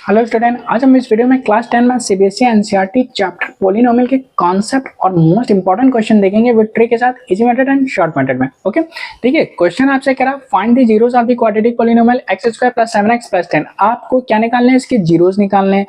Hello student, आज हम इस वीडियो में क्लास 10 में सीबीएसई एनसीईआरटी चैप्टर पॉलिनोमियल के कॉन्सेप्ट और मोस्ट इंपॉर्टेंट क्वेश्चन देखेंगे विद ट्रिक के साथ, easy method and short method में। ओके, देखिए क्वेश्चन आपसे कह रहा find the zeros of the quadratic polynomial x² + 7x + 10। आपको क्या निकालने हैं? इसके जीरोस निकालने हैं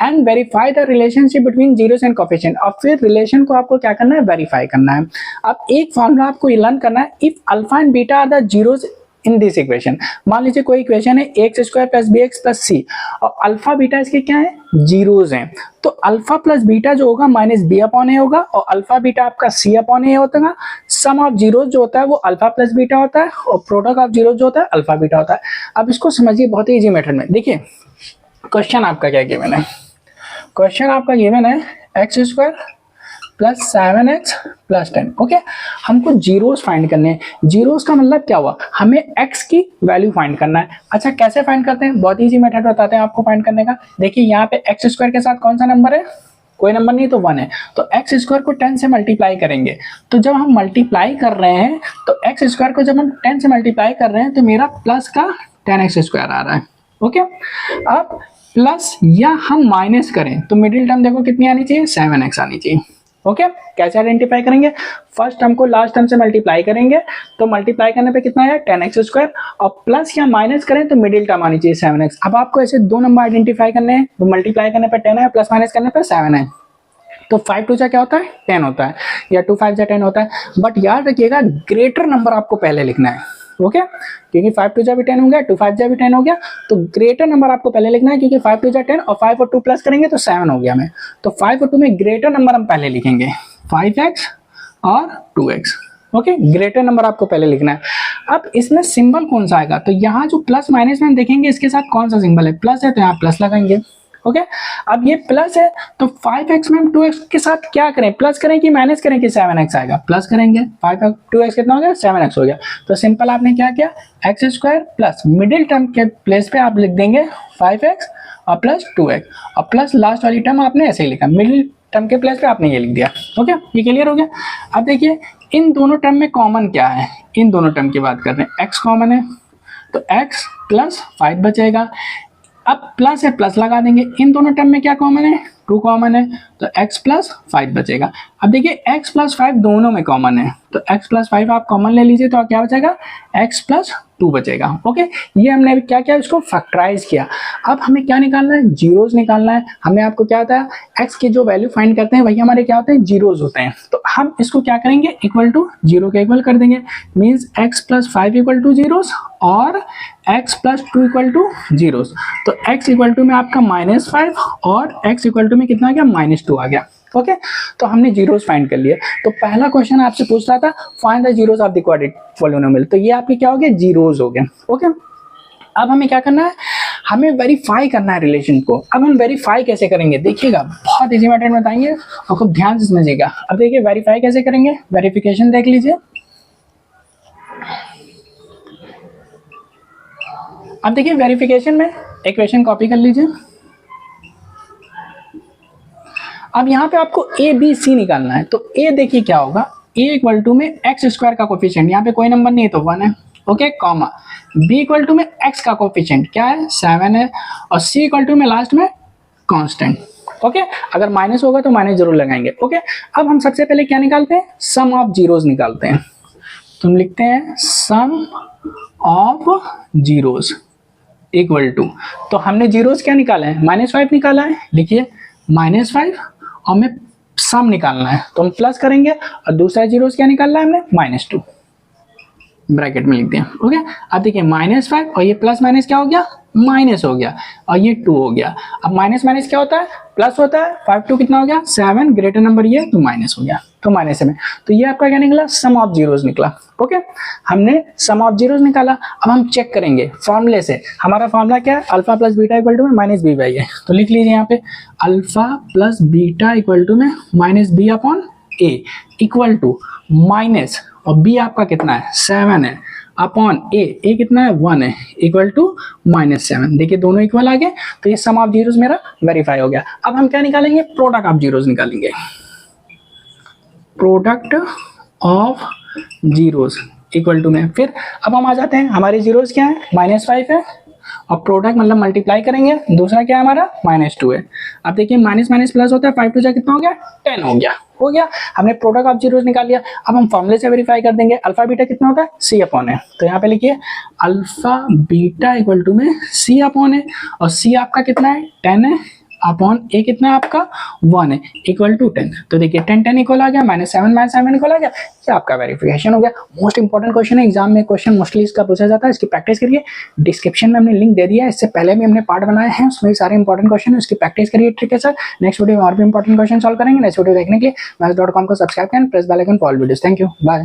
and verify the relationship between zeros and coefficient. और फिर रिलेशन को आपको क्या करना है? वेरीफाई करना है। अब एक फॉर्मूला आपको लर्न करना है, if alpha and beta are the zeros in this equation. मान लीजिए कोई इक्वेशन है x² + bx + c और अल्फा बीटा इसके क्या है? जीरोस हैं। तो अल्फा प्लस बीटा जो होगा -b/a होगा और अल्फा बीटा आपका c/a होता है। सम ऑफ जीरोस जो होता है वो अल्फा प्लस बीटा होता है और प्रोडक्ट ऑफ जीरोस जो होता है अल्फा बीटा होता है। अब इसको समझिए बहुत ही इजी मेथड में। देखिए क्वेश्चन आपका क्या गिवन है? क्वेश्चन आपका गिवन है x² + 7x + 10। ओके, हमको जीरोस फाइंड करने हैं। जीरोस का मतलब क्या हुआ? हमें x की वैल्यू फाइंड करना है। अच्छा, कैसे फाइंड करते हैं? बहुत इजी मेथड बताते हैं आपको फाइंड करने का। देखिए यहाँ पे x² के साथ कौन सा नंबर है? कोई नंबर नहीं, तो 1 है। तो x² को 10 से मल्टीप्लाई करेंगे। तो जब हम मल्टीप्लाई कर रहे हैं तो x² को जब हम 10 से मल्टीप्लाई कर रहे हैं तो मेरा प्लस का 10x² आ रहा है। ओके, अब प्लस या हम माइनस करें तो मिडिल टर्म देखो कितनी आनी चाहिए? 7x आनी चाहिए। ओके, कैसे आइडेंटिफाई करेंगे? फर्स्ट टर्म को लास्ट टर्म से मल्टीप्लाई करेंगे तो मल्टीप्लाई करने पे कितना है? 10x² और प्लस या माइनस करें तो मिडिल टर्म आनी चाहिए 7x। अब आपको ऐसे दो नंबर आइडेंटिफाई करने हैं, तो मल्टीप्लाई करने पे 10 है, प्लस माइनस करने पे 7 है। तो 5 2 क्या होता है? 10 होता है, या 2 5 10 होता है। बट याद रखिएगा ग्रेटर नंबर आपको पहले लिखना है। ओके, क्योंकि 5 2 भी 10 हो गया, 2 5 भी 10 हो गया, तो ग्रेटर नंबर आपको पहले लिखना है, क्योंकि 5 2 10 और 5 और 2 प्लस करेंगे तो 7 हो गया में। तो 5 और 2 में ग्रेटर नंबर हम पहले लिखेंगे, 5x और 2x। ओके, ग्रेटर नंबर आपको पहले लिखना है। अब इसमें सिंबल कौन सा आएगा? तो यहाँ जो प्लस माइनस में हम देखेंगे इसके साथ कौन सा सिंबल है? प्लस है तो यहाँ प्लस लगाएंगे। ओके, अब ये प्लस है तो 5x में हम 2x के साथ क्या करें? प्लस करें कि माइनस करें कि 7x आएगा? प्लस करेंगे। 5 और 2x कितना हो गया? 7x हो गया। तो सिंपल आपने क्या किया? x² प्लस मिडिल टर्म के प्लेस पे आप लिख देंगे 5x और प्लस 2x और प्लस लास्ट वाली टर्म आपने ऐसे ही लिखा, मिडिल टर्म के प्लेस पे आपने ये लिख दिया। ओके, ये क्लियर हो गया। अब देखिए इन दोनों टर्म में कॉमन क्या है? इन दोनों टर्म की बात कर रहे हैं, x कॉमन है तो x + 5 बचेगा। अब प्लस है, प्लस लगा देंगे। इन दोनों टर्म में क्या कॉमन है? 2 कॉमन है तो x + 5 बचेगा। अब देखिए x + 5 दोनों में कॉमन है तो x + 5 आप कॉमन ले लीजिए तो क्या बचेगा? x + 2 बचेगा। ओके, ये हमने अभी क्या किया? इसको फैक्टराइज किया। अब हमें क्या निकालना है? जीरोस निकालना है। हमने आपको क्या होता है? x की जो वैल्यू फाइंड करते हैं वही हमारे क्या होते हैं? जीरोस होते हैं। तो हम इसको क्या करेंगे? इक्वल टू जीरो के इक्वल कर देंगे। मीन्स x + 5 = जीरोस और x + 2 = जीरोस। तो x = में आपका -5 और x = में कितना आ गया? -2 आ गया। ओके, तो हमने जीरोस फाइंड कर लिए। तो पहला क्वेश्चन आपसे पूछ रहा था find the zeros of the quadratic polynomial, तो ये आपके क्या हो गए? जीरोस हो गए। ओके, अब हमें क्या करना है? हमें वेरीफाई करना है रिलेशन को। अब हम वेरीफाई कैसे करेंगे? देखिएगा बहुत इजी मेथड में बताएंगे और खूब ध्यान से समझिएगा। अब देखिए वेरीफाई कैसे करेंगे? वेरिफिकेशन देख लीजिए। अब देखिए वेरिफिकेशन में इक्वेशन कॉपी कर लीजिए। अब यहाँ पे आपको a b c निकालना है। तो a देखिए क्या होगा? a = में x² का कोफिशिएंट, यहाँ पे कोई नंबर नहीं है तो 1 है। ओके, कॉमा b = में x का कोफिशिएंट क्या है? 7 है और c = में लास्ट में कांस्टेंट। ओके, अगर माइनस होगा तो माइनस जरूर लगाएंगे। ओके, अब हम सबसे पहले क्या निकालते हैं? सम ऑफ जीरोस निकालते हैं। तो हम लिखते हैं सम ऑफ जीरोस इक्वल टू, तो हमने जीरोस क्या निकाला है? -5 निकाला है। लिखिए -5 और हमें सम निकालना है तो हम प्लस करेंगे और दूसरा जीरोस क्या निकालना है हमने? -2 ब्रैकेट में लिख दिया। ओके, अब देखिए -5 और ये प्लस माइनस क्या हो गया? माइनस हो गया और ये 2 हो गया। अब माइनस माइनस क्या होता है? प्लस होता है। 5 2 कितना हो गया? 7, ग्रेटर नंबर ये तो माइनस हो गया, तो माइनस में। तो ये आपका क्या निकला? सम ऑफ जीरोस निकला। ओके, हमने सम ऑफ जीरोस निकाला। अब हम चेक करेंगे फॉर्मूले से। हमारा फॉर्मूला क्या है? Alpha plus beta equal to में -b/a है। तो लिख लीजिए यहाँ पे alpha plus beta equal to में -b/a इक्वल टू माइनस, और b आपका कितना है? 7 है, अपॉन a कितना है? 1 है, इक्वल टू -7। देखिए दोनों इक्वल आ गए, तो ये सम ऑफ जीरोस मेरा वेरीफाई हो गया। अब हम क्या निकालेंगे? प्रोडक्ट ऑफ जीरोस निकालेंगे। Product of zeros equal to में फिर अब हम आ जाते हैं, हमारे जीरोस क्या है? -5 है और प्रोडक्ट मतलब मल्टीप्लाई करेंगे, दूसरा क्या है हमारा -2 है। अब देखिए माइनस माइनस प्लस होता है, 5 टू जा कितना हो गया 10 हो गया। हमने प्रोडक्ट ऑफ जीरोस निकाल लिया। अब हम फॉर्मूले से वेरीफाई कर देंगे, अल्फा बीटा कितना होता है C/A। तो यहाँ पे लिखिए अल्फा बीटा इक्वल टू में C/A और C आपका कितना है 10 है, अपॉन ए कितना है आपका 1 है, इक्वल टू 10। तो देखिए 10 10 इक्वल आ गया, -7 इक्वल आ गया, ये आपका वेरिफिकेशन हो गया। मोस्ट इंपॉर्टेंट क्वेश्चन है, एग्जाम में क्वेश्चन मोस्टली इसका पूछा जाता है, इसकी प्रैक्टिस करिए। डिस्क्रिप्शन में हमने लिंक दे दिया है, इससे पहले भी हमने पार्ट बनाए हैं, उसमें सारे इंपॉर्टेंट क्वेश्चन है, उसकी प्रैक्टिस करिए ट्रिक के साथ। नेक्स्ट वीडियो में और भी इंपॉर्टेंट क्वेश्चन सॉल्व करेंगे। नेक्स्ट वीडियो देखने के लिए maths.com को सब्सक्राइब करें, press bell icon for all videos. Thank you, bye.